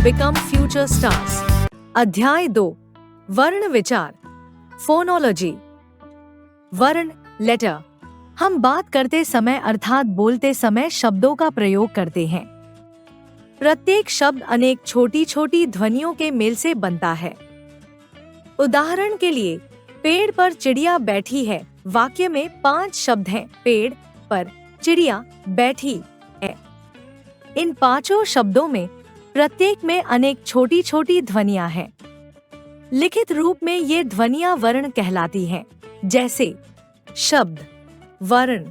become future stars. अध्याय 2 वर्ण विचार फोनोलॉजी। वर्ण लेटर हम बात करते समय अर्थात बोलते समय शब्दों का प्रयोग करते हैं। प्रत्येक शब्द अनेक छोटी छोटी ध्वनियों के मेल से बनता है। उदाहरण के लिए पेड़ पर चिड़िया बैठी है वाक्य में 5 शब्द हैं। पेड़ पर चिड़िया बैठी है। इन 5 शब्दों में प्रत्येक में अनेक छोटी छोटी ध्वनियां हैं। लिखित रूप में ये ध्वनियां वर्ण कहलाती हैं। जैसे शब्द वर्ण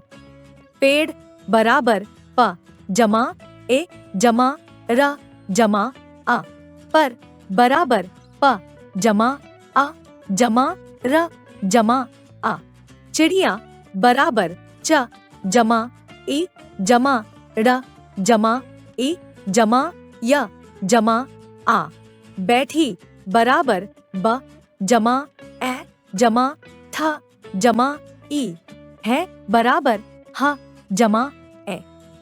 पेड़ बराबर प जमा ए जमा र जमा आ, पर बराबर प जमा आ जमा र जमा आ, चिड़िया बराबर च जमा ई जमा र जमा ई जमा य जमा आ, बैठी बराबर ब जमा ए जमा थ जमा ई, है बराबर ह जमा ए।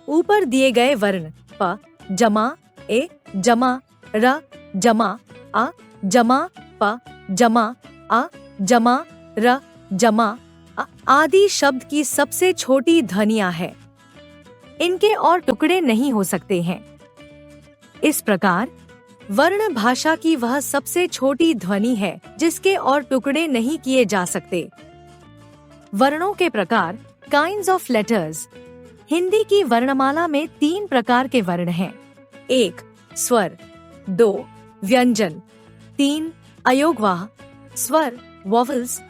ऊपर दिए गए वर्ण प जमा ए जमा र जमा आ जमा प जमा आ जमा र जमा आ आदि शब्द की सबसे छोटी ध्वनियां हैं। इनके और टुकड़े नहीं हो सकते हैं। इस प्रकार वर्ण भाषा की वह सबसे छोटी ध्वनि है जिसके और टुकड़े नहीं किए जा सकते। वर्णों के प्रकार काइंड्स ऑफ लेटर्स। हिंदी की वर्णमाला में 3 प्रकार के वर्ण हैं। 1 स्वर, 2 व्यंजन, 3 अयोगवाह स्वर वॉवल्स।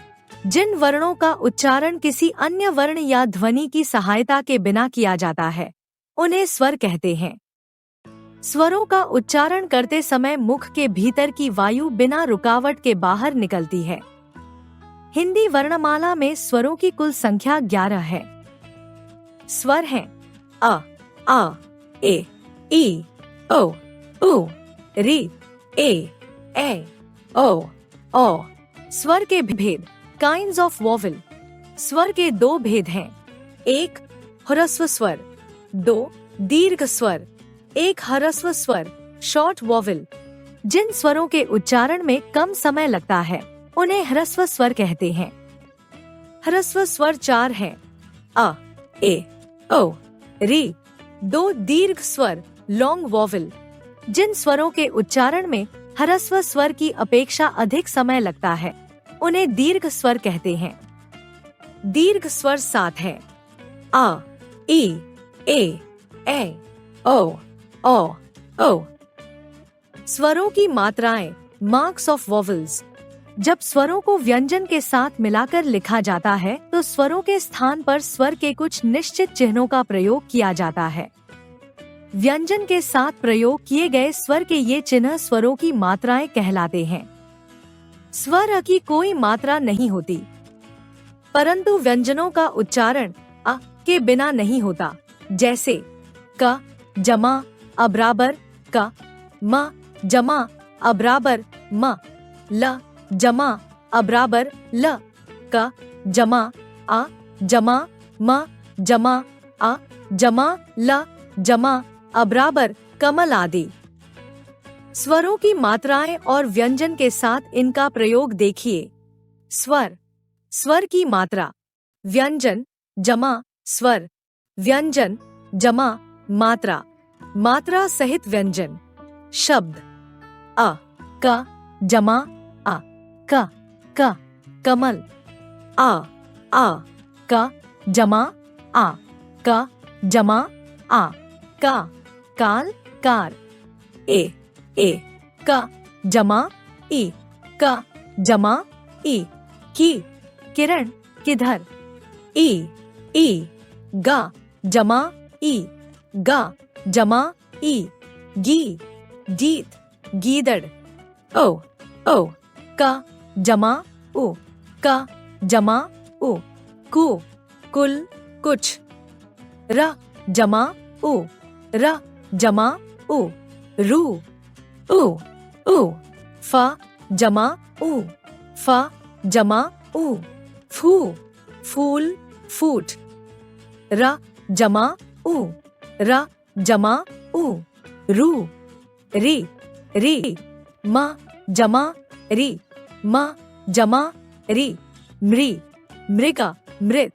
जिन वर्णों का उच्चारण किसी अन्य वर्ण या ध्वनि की सहायता के बिना किया जाता है उन्हें स्वर कहते हैं। स्वरों का उच्चारण करते समय मुख के भीतर की वायु बिना रुकावट के बाहर निकलती है। हिंदी वर्णमाला में स्वरों की कुल संख्या 11 है। स्वर हैं अ, आ, ए, ई, ओ, उ, री, ए, ओ। स्वर के भेद काइंड्स ऑफ वॉवल। स्वर के 2 भेद हैं। 1 ह्रस्व स्वर, 2 दीर्घ स्वर। 1 ह्रस्व स्वर शॉर्ट वॉवल। जिन स्वरों के उच्चारण में कम समय लगता है उन्हें ह्रस्व स्वर कहते हैं। ह्रस्व स्वर 4 हैं अ, ए, ओ, री। 2 दीर्घ स्वर लॉन्ग वॉवल। जिन स्वरों के उच्चारण में ह्रस्व स्वर की अपेक्षा अधिक समय लगता है उन्हें दीर्घ स्वर कहते हैं। दीर्घ स्वर 7 हैं आ, ई, ए, ओ। स्वरों की मात्राएं मार्क्स ऑफ वॉवल्स। जब स्वरों को व्यंजन के साथ मिलाकर लिखा जाता है तो स्वरों के स्थान पर स्वर के कुछ निश्चित चिन्हों का प्रयोग किया जाता है। व्यंजन के साथ प्रयोग किए गए स्वर के ये चिन्ह स्वरों की मात्राएं कहलाते हैं। स्वर अ की कोई मात्रा नहीं होती, परंतु व्यंजनों का उच्चारण अ के बिना नहीं होता। जैसे क जमा अबराबर क, म जमा अबराबर म, ल जमा अबराबर ल, क जमा आ जमा म जमा आ जमा ल जमा अबराबर कमल आदि। स्वरों की मात्राएं और व्यंजन के साथ इनका प्रयोग देखिए। स्वर, स्वर की मात्रा, व्यंजन जमा स्वर, व्यंजन जमा मात्रा, मात्रा सहित व्यंजन। शब्द अ, क जमा आ, क कमल, आ क जमा आ, क जमा आ, काल कार, ए क जमा ई, क जमा ई, की किरण किधर, ई ग जमा ई, ग जमा ई, गी गीत गीदड़, ओ क जमा उ, क जमा उ, कु कुल कुछ, र जमा उ, र जमा उ, रू उ, फ जमा उ, फ जमा उ, फू फूल फूट, र जमा उ, र जमा उ, रू री री, म जमा री, म जमा री, मृ मृग मृत,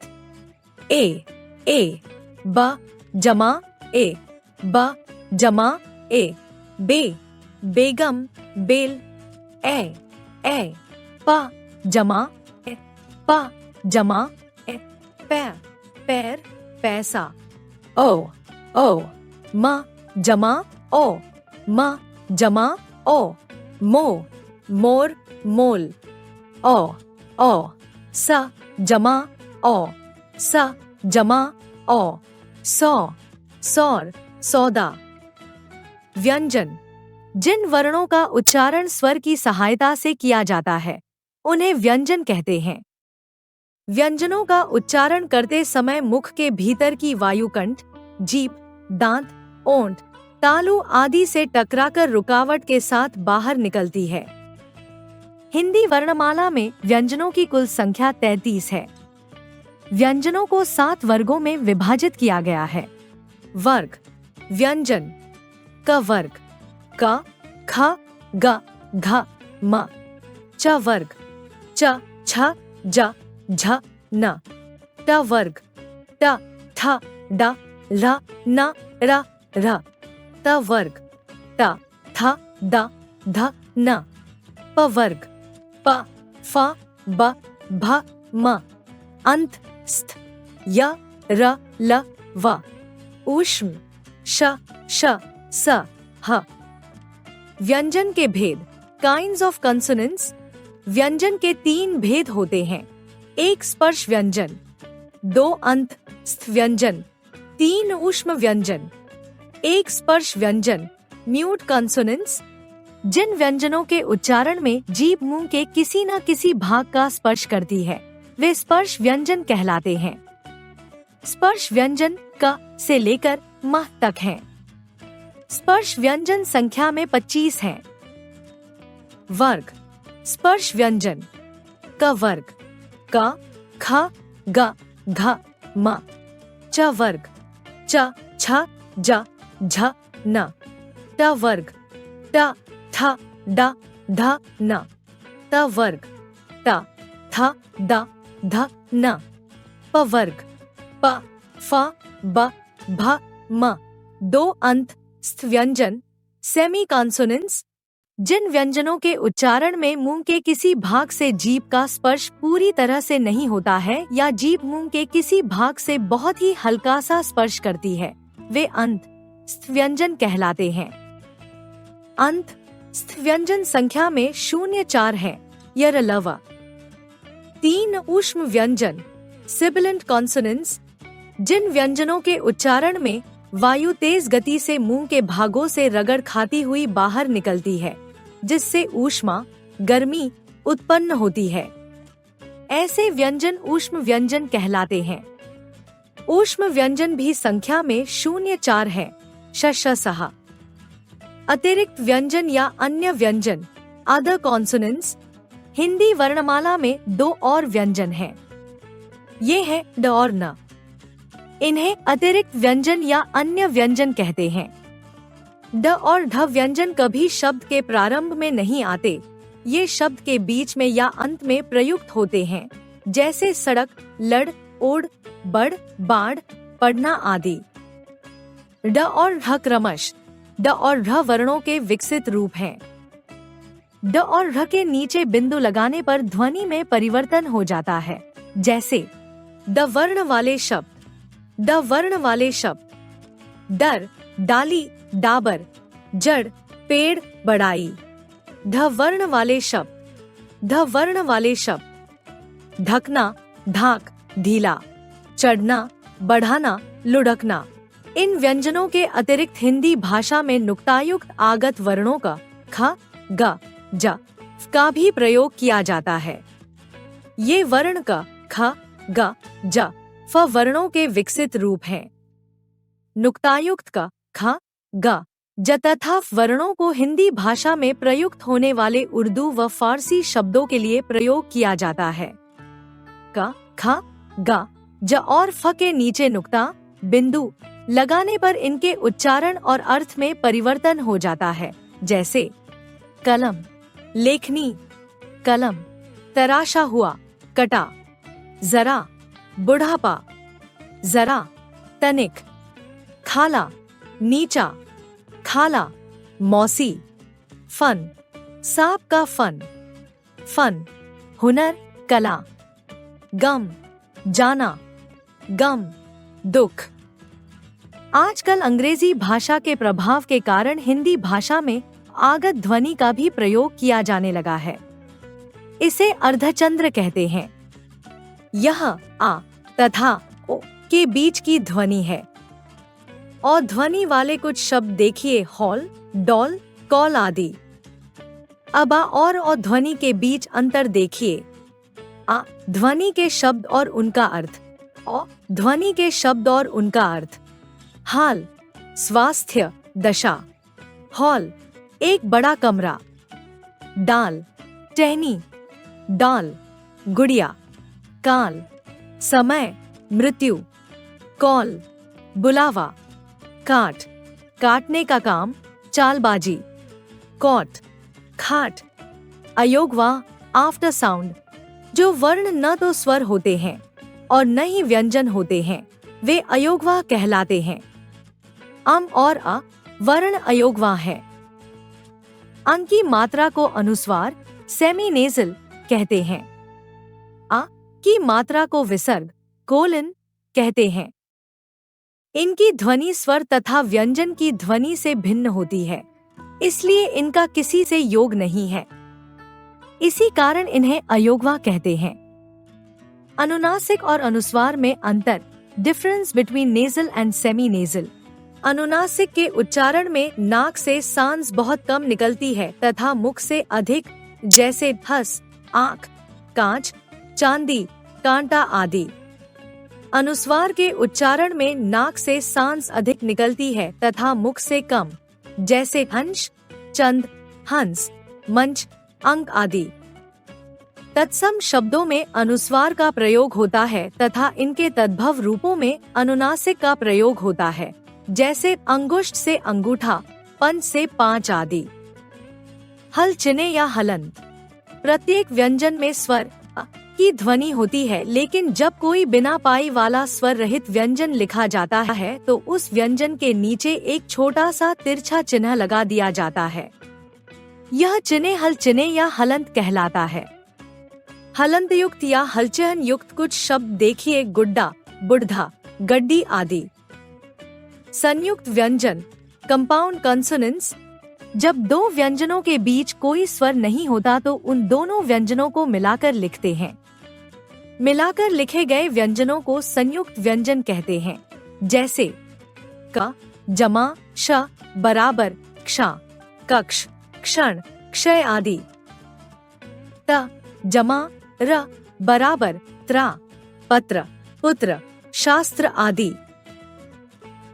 ए ब जमा ए, ब जमा ए, बे बेगम बेल, ए प जमा ए, प जमा ए, पैर पैर पैसा, ओ म जमा ओ, म जमा ओ, मो मोर मोल, ओ स जमा ओ, स जमा ओ, सौर सौदा। व्यंजन जिन वर्णों का उच्चारण स्वर की सहायता से किया जाता है उन्हें व्यंजन कहते हैं। व्यंजनों का उच्चारण करते समय मुख के भीतर की वायुकंठ, जीभ, दांत, ओंठ, तालु आदि से टकराकर रुकावट के साथ बाहर निकलती है। हिंदी वर्णमाला में व्यंजनों की कुल संख्या 33 है। व्यंजनों को 7 वर्गों में विभाजित किया गया है। वर्ग व्यंजन क वर्ग क, ख, ग, घ, म। च वर्ग च, छ, ज, झ, न। ट वर्ग ट, थ, ड, ल, न, र, र। त वर्ग ट, थ, द, ध, न। प वर्ग प, फ, ब, भ, म। अंत स्थ य, र, ल, व। ऊष्म श, श, स, ह। व्यंजन के भेद काइंड्स ऑफ कंसोनेंट्स। व्यंजन के 3 भेद होते हैं। 1 स्पर्श व्यंजन, 2 अंत स्थ व्यंजन, 3 ऊष्म व्यंजन। 1 स्पर्श व्यंजन म्यूट कंसोनेंट्स। जिन व्यंजनों के उच्चारण में जीभ मुंह के किसी न किसी भाग का स्पर्श करती है वे स्पर्श व्यंजन कहलाते हैं। स्पर्श व्यंजन क से लेकर म तक हैं। स्पर्श व्यंजन संख्या में 25 हैं। वर्ग स्पर्श व्यंजन क वर्ग क, ख, ग, घ, म। च वर्ग च, छ, ज, झ, न। ट वर्ग ट, थ, ड, ध, न। त वर्ग ट, थ, द, ध, न। प वर्ग प, फ, ब, भ, म। 2 अंत स्थ व्यंजन सेमी कॉन्सोनेंट्स। जिन व्यंजनों के उच्चारण में मुंह के किसी भाग से जीभ का स्पर्श पूरी तरह से नहीं होता है या जीभ मुंह के किसी भाग से बहुत ही हल्का सा स्पर्श करती है वे अंत स्थ व्यंजन कहलाते हैं। अंत स्थ व्यंजन संख्या में 0-4 है। यर लव। 3 ऊष्म व्यंजन सिबिलेंट कॉन्सोनेंट्स। जिन व्यंजनों के उच्चारण में वायु तेज गति से मुंह के भागों से रगड़ खाती हुई बाहर निकलती है जिससे ऊष्मा गर्मी उत्पन्न होती है ऐसे व्यंजन ऊष्म व्यंजन कहलाते हैं। ऊष्म व्यंजन भी संख्या में 0-4 है। श, सहा। अतिरिक्त व्यंजन या अन्य व्यंजन अदर कॉन्सोनेंट्स। हिंदी वर्णमाला में 2 और व्यंजन हैं। ये है ड और न। इन्हें अतिरिक्त व्यंजन या अन्य व्यंजन कहते हैं। ड और ढ व्यंजन कभी शब्द के प्रारंभ में नहीं आते। ये शब्द के बीच में या अंत में प्रयुक्त होते हैं जैसे सड़क, लड़, ओढ़, बढ़, बाढ़, पढ़ना आदि। ड और ढ क्रमश ड और ढ वर्णों के विकसित रूप हैं। ड और ढ के नीचे बिंदु लगाने पर ध्वनि में परिवर्तन हो जाता है जैसे ड वर्ण वाले शब्द, ड वर्ण वाले शब्द। डर डाली, डाबर, जड़, पेड़, बढ़ाई। ढ वर्ण वाले शब्द, ढ वर्ण वाले शब्द। ढकना, ढाक, ढीला, चढ़ना, बढ़ाना, लुढ़कना। इन व्यंजनों के अतिरिक्त हिंदी भाषा में नुक्तायुक्त आगत वर्णों का ख, ग, ज का भी प्रयोग किया जाता है। ये वर्ण का ख, ग, ज, फ वर्णों के विकसित रूप हैं। नुक्तायुक्त का ख, ग, ज तथा फ वर्णों को हिंदी भाषा में प्रयुक्त होने वाले उर्दू व फारसी शब्दों के लिए प्रयोग किया जाता है। क, ख, ग, ज और फ के नीचे नुक्ता, बिंदु लगाने पर इनके उच्चारण और अर्थ में परिवर्तन हो जाता है जैसे कलम, लेखनी, कलम, तराशा हुआ, कटा, जरा, बुढ़ापा, जरा, तनिक, खाला, नीचा, खाला, मौसी, फन, सांप का फन, फन, हुनर, कला, गम, जाना, गम, दुख। आजकल अंग्रेजी भाषा के प्रभाव के कारण हिंदी भाषा में आगत ध्वनि का भी प्रयोग किया जाने लगा है। इसे अर्धचंद्र कहते हैं। यह आ तथा ओ के बीच की ध्वनि है। और ध्वनि वाले कुछ शब्द देखिए, हॉल, डॉल, कॉल आदि। अब आ और ध्वनि के बीच अंतर देखिए। आ ध्वनि के शब्द और उनका अर्थ, औ ध्वनि के शब्द और उनका अर्थ। हाल, स्वास्थ्य, दशा। हॉल, एक बड़ा कमरा। डाल, टहनी, डाल, गुड़िया। काल, समय, मृत्यु। कॉल, बुलावा। काट, काटने का काम, चालबाजी। कॉट, खाट। अयोगवा, आफ्टर साउंड। जो वर्ण न तो स्वर होते हैं और न ही व्यंजन होते हैं, वे अयोगवा कहलाते हैं। और अ वर्ण अयोगवा है। अं की मात्रा को अनुस्वार, सेमीनेजल कहते हैं। आ की मात्रा को विसर्ग, कोलन कहते हैं। इनकी ध्वनि स्वर तथा व्यंजन की ध्वनि से भिन्न होती है, इसलिए इनका किसी से योग नहीं है। इसी कारण इन्हें अयोगवा कहते हैं। अनुनासिक और अनुस्वार में अंतर, difference between nasal and semi nasal. अनुनासिक के उच्चारण में नाक से सांस बहुत कम निकलती है तथा मुख से अधिक, जैसे धस, आँख, कांच, चांदी, कांटा आदि। अनुस्वार के उच्चारण में नाक से सांस अधिक निकलती है तथा मुख से कम, जैसे हंस, चंद, हंस, मंच, अंक आदि। तत्सम शब्दों में अनुस्वार का प्रयोग होता है तथा इनके तद्भव रूपों में अनुनासिक का प्रयोग होता है, जैसे अंगुष्ठ से अंगूठा, पंच से पांच आदि। हल चिने या हलंत। प्रत्येक व्यंजन में स्वर अ की ध्वनि होती है, लेकिन जब कोई बिना पाई वाला स्वर रहित व्यंजन लिखा जाता है तो उस व्यंजन के नीचे एक छोटा सा तिरछा चिन्ह लगा दिया जाता है। यह चिन्ह हल चिने या हलंत कहलाता है। हलंत युक्त या हलचहन युक्त कुछ शब्द देखिए, गुड्डा, बुढ़ा, गड्डी आदि। संयुक्त व्यंजन, कंपाउंड कंसोनेंट्स। जब दो व्यंजनों के बीच कोई स्वर नहीं होता तो उन दोनों व्यंजनों को मिलाकर लिखते हैं। मिलाकर लिखे गए व्यंजनों को संयुक्त व्यंजन कहते हैं, जैसे क जमा श बराबरक्षा, कक्ष, क्षण, क्षय आदि। त जमा र बराबर त्रा, पत्र, पुत्र, शास्त्र आदि।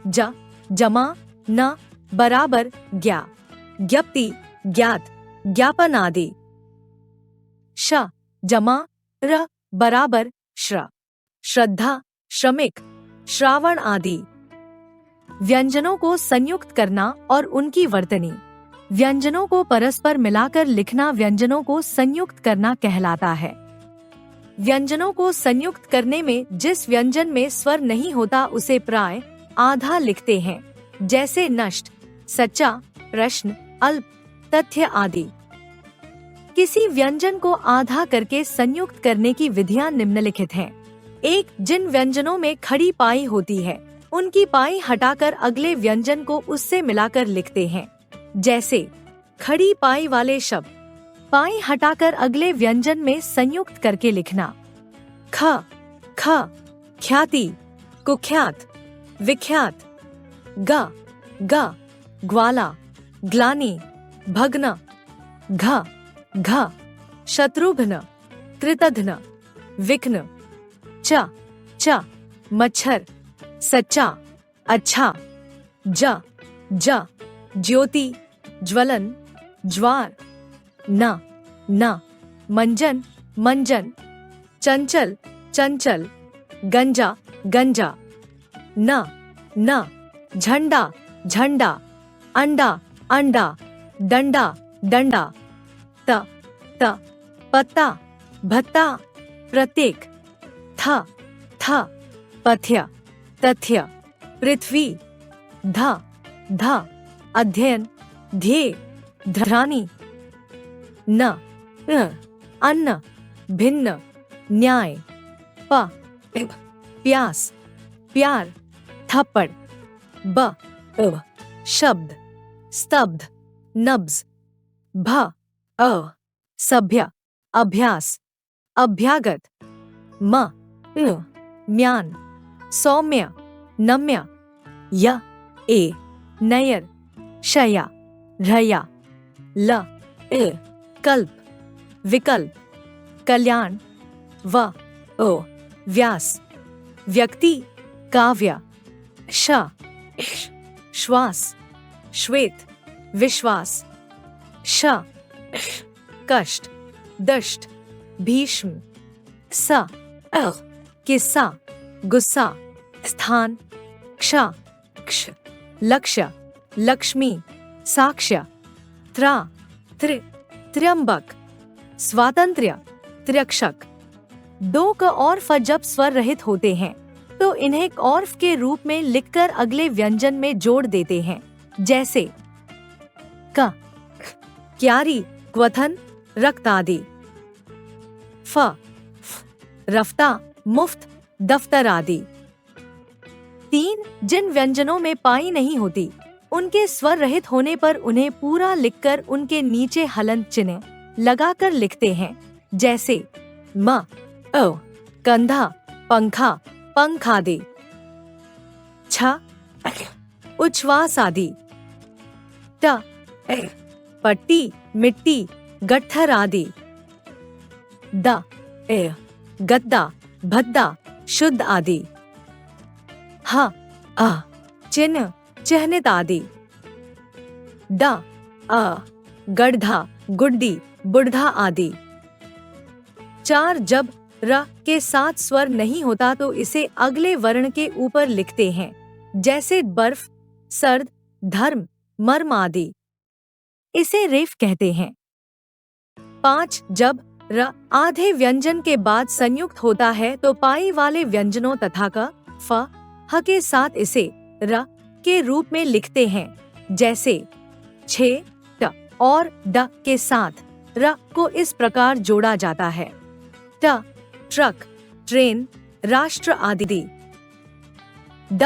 ज जमा न बराबर ज्ञा, ज्ञप्ति, ज्ञात, ज्ञापन आदि। श जमा र बराबर श्र, श्रद्धा, श्रमिक, श्रावण आदि। व्यंजनों को संयुक्त करना और उनकी वर्तनी। व्यंजनों को परस्पर मिलाकर लिखना व्यंजनों को संयुक्त करना कहलाता है। व्यंजनों को संयुक्त करने में जिस व्यंजन में स्वर नहीं होता उसे प्राय आधा लिखते हैं, जैसे नष्ट, सच्चा, प्रश्न, अल्प, तथ्य आदि। किसी व्यंजन को आधा करके संयुक्त करने की विधियां निम्नलिखित हैं। एक, जिन व्यंजनों में खड़ी पाई होती है उनकी पाई हटाकर अगले व्यंजन को उससे मिलाकर लिखते हैं, जैसे खड़ी पाई वाले शब्द पाई हटाकर अगले व्यंजन में संयुक्त करके लिखना। ख ख ख्याति, कुख्यात, विख्यात। ग ग ग्वाला, ग्लानि, भग्न। घ घ शत्रुघ्न, कृतघ्न, विघ्न। च च मच्छर, सच्चा, अच्छा। ज ज ज्योति, ज्वलन, ज्वार। न न मंजन, मंजन। चंचल, चंचल, गंजा, गंजा। न न झंडा, झंडा, अंडा, अंडा, डंडा, डंडा, त पत्ता, भत्ता, प्रत्येक, थ पथ्य, तथ्य, पृथ्वी, ध अध्ययन, ध्येय, धरानी, न अन्न, भिन्न, न्याय, प्यास, प्यार, थप्पड़, ब शब्द, स्तब्ध, नब्ज, भ सभ्य, अभ्यास, अभ्यागत, म म्यान, सौम्य, नम्य, य नयर, शया, रया, ल कल्प, विकल्प, कल्याण, व व्यास, व्यक्ति, काव्य, श्वास, श्वेत, विश्वास, कष्ट, दष्ट, भीष्म, किस्सा, गुस्सा, स्थान, क्ष लक्ष्य, लक्ष्मी, साक्ष्य, त्र्यंबक, स्वातंत्र्य, त्र्यक्षक। दो क और फ जब स्वर रहित होते हैं तो इन्हें ऑर्फ के रूप में लिखकर अगले व्यंजन में जोड़ देते हैं, जैसे क क्यारी, क्वथन, रक्त आदि। फ रफ्ता, मुफ्त, दफ्तर आदि। 3 जिन व्यंजनों में पाई नहीं होती उनके स्वर रहित होने पर उन्हें पूरा लिखकर उनके नीचे हलंत चिन्ह लगाकर लिखते हैं, जैसे म कंधा, पंखा, पंख आदि। छ उच्छ्वास आदि। ट पट्टी, मिट्टी, गट्ठर आदि। द गद्दा, भद्दा, शुद्ध आदि। ह चिन्ह, चिह्नित आदि। ड गड्ढा, गुड्डी, बुढ़ा आदि। 4 जब र के साथ स्वर नहीं होता तो इसे अगले वर्ण के ऊपर लिखते हैं, जैसे बर्फ, सर्द, धर्म, मर्म आदि। इसे रेफ कहते हैं। 5 जब र आधे व्यंजन के बाद संयुक्त होता है तो पाई वाले व्यंजनों तथा क, फ, ह के साथ इसे र के रूप में लिखते हैं, जैसे छे, ट और ड के साथ र को इस प्रकार जोड़ा जाता है। ट ट्रक, ट्रेन, राष्ट्र आदि। ड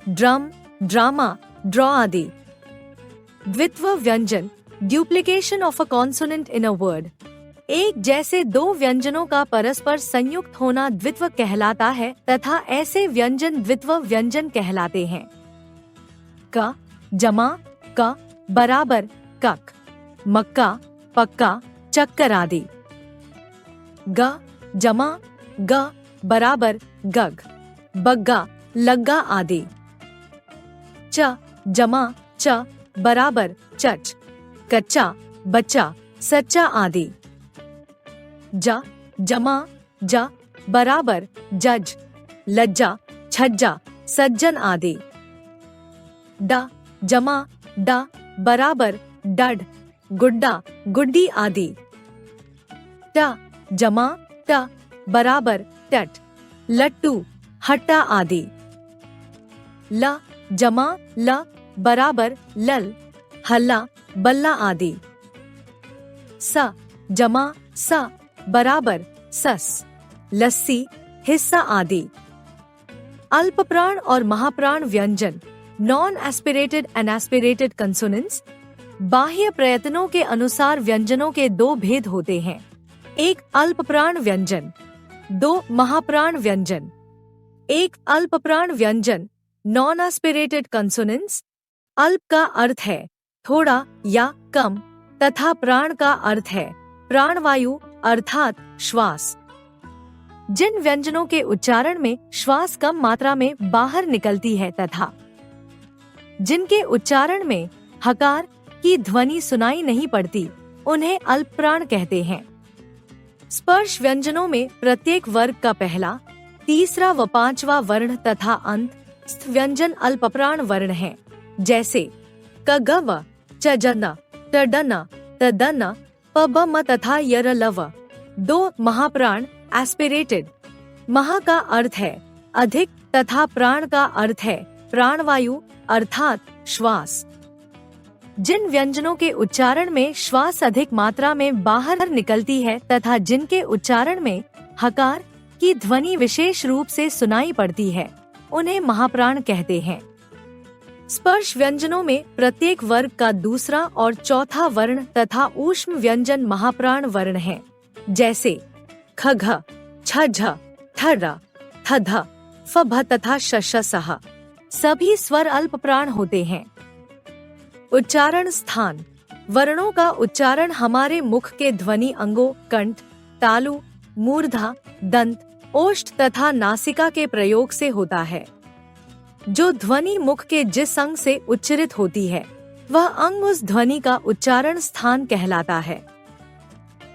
ड्रम, ड्रामा, ड्रॉ आदि। द्वित्व व्यंजन, duplication of a consonant in a word. एक जैसे 2 व्यंजनों का परस्पर संयुक्त होना द्वित्व कहलाता है तथा ऐसे व्यंजन द्वित्व व्यंजन कहलाते हैं। क जमा, क बराबर, कक, मक्का, पक्का, चक्कर आदि। ग जमा, ग बराबर, गग, बग्गा, लग्गा आदि। च जमा, च बराबर, चच, कच्चा, बच्चा, सच्चा आदि। ज जमा, ज बराबर, जज, लज्जा, छज्जा, सज्जन आदि। ड जमा, ड बराबर, डड, गुड्डा, गुड्डी आदि। ट जमा, ट बराबर, टट, लट्टू, हट्टा आदि। ल जमा, ल बराबर, लल, हल्ला, बल्ला आदि। स जमा, स बराबर, सस, लस्सी, हिस्सा आदि। अल्पप्राण और महाप्राण व्यंजन, non aspirated and aspirated consonants. बाह्य प्रयत्नों के अनुसार व्यंजनों के 2 भेद होते हैं, एक अल्पप्राण व्यंजन, 2 महाप्राण व्यंजन। एक अल्पप्राण व्यंजन, नॉन एस्पिरेटेड कंसोनेंट्स। अल्प का अर्थ है थोड़ा या कम तथा प्राण का अर्थ है प्राणवायु अर्थात श्वास। जिन व्यंजनों के उच्चारण में श्वास कम मात्रा में बाहर निकलती है तथा जिनके उच्चारण में हकार की ध्वनि सुनाई नहीं पड़ती, उन्हें अल्पप्राण कहते हैं। स्पर्श व्यंजनों में प्रत्येक वर्ग का पहला, तीसरा व 5वां वर्ण तथा अंत व्यंजन अल्पप्राण वर्ण हैं, जैसे क ग व च ज न ट ड न त द न प ब म तथा यर लव। 2 महाप्राण एस्पिरेटेड। महा का अर्थ है अधिक तथा प्राण का अर्थ है प्राणवायु अर्थात श्वास। जिन व्यंजनों के उच्चारण में श्वास अधिक मात्रा में बाहर निकलती है तथा जिनके उच्चारण में हकार की ध्वनि विशेष रूप से सुनाई पड़ती है, उन्हें महाप्राण कहते हैं। स्पर्श व्यंजनों में प्रत्येक वर्ग का दूसरा और चौथा वर्ण तथा ऊष्म व्यंजन महाप्राण वर्ण हैं, जैसे ख घ, छ झ, ठ र, थ ध, फ भ तथा श श सह। सभी स्वर अल्प प्राण होते हैं। उच्चारण स्थान। वर्णों का उच्चारण हमारे मुख के ध्वनि अंगों कंठ, तालु, मूर्धा, दंत, ओष्ठ तथा नासिका के प्रयोग से होता है। जो ध्वनि मुख के जिस अंग से उच्चरित होती है, वह अंग उस ध्वनि का उच्चारण स्थान कहलाता है।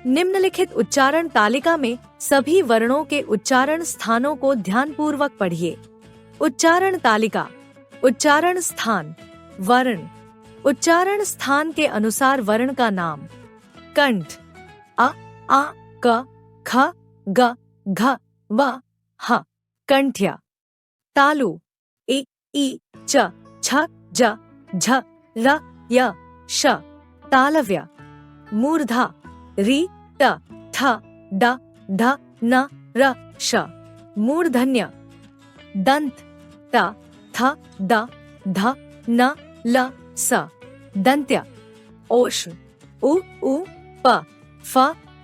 निम्नलिखित उच्चारण तालिका में सभी वर्णों के उच्चारण स्थानों को ध्यानपूर्वक पढ़िए। उच्चारण तालिका। उच्चारण स्थान। वर्ण। उच्चारण स्थान के अनुसार वर्ण का नाम। कंठ अ, आ, क, ख, ग, घ, व, ह। कंठ्य। तालु इ, च, छ, ज, झ, र, य, श। तालव्य। मूर्धा रि, ट, ठ, ड, ढ, न, र, श। मूर्धन्य। दंत त, थ, द, ध, न, ल, स। दंत्य। ओष्ण उ, प, फ,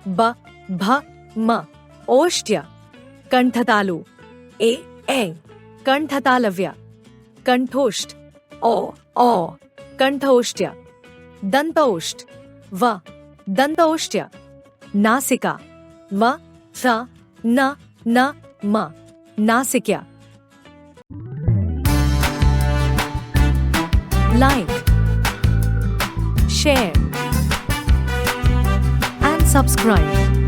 ब, भ, म। ओष्ट्य। कंठतालु ए, कंठतालव्य। कंठोष्ठ ओ, कंठोष्ट्य। दंतोष्ठ व, दंतोष्ट्य। नासिका व, थ, न, म। नासिक्या। Like, share and subscribe.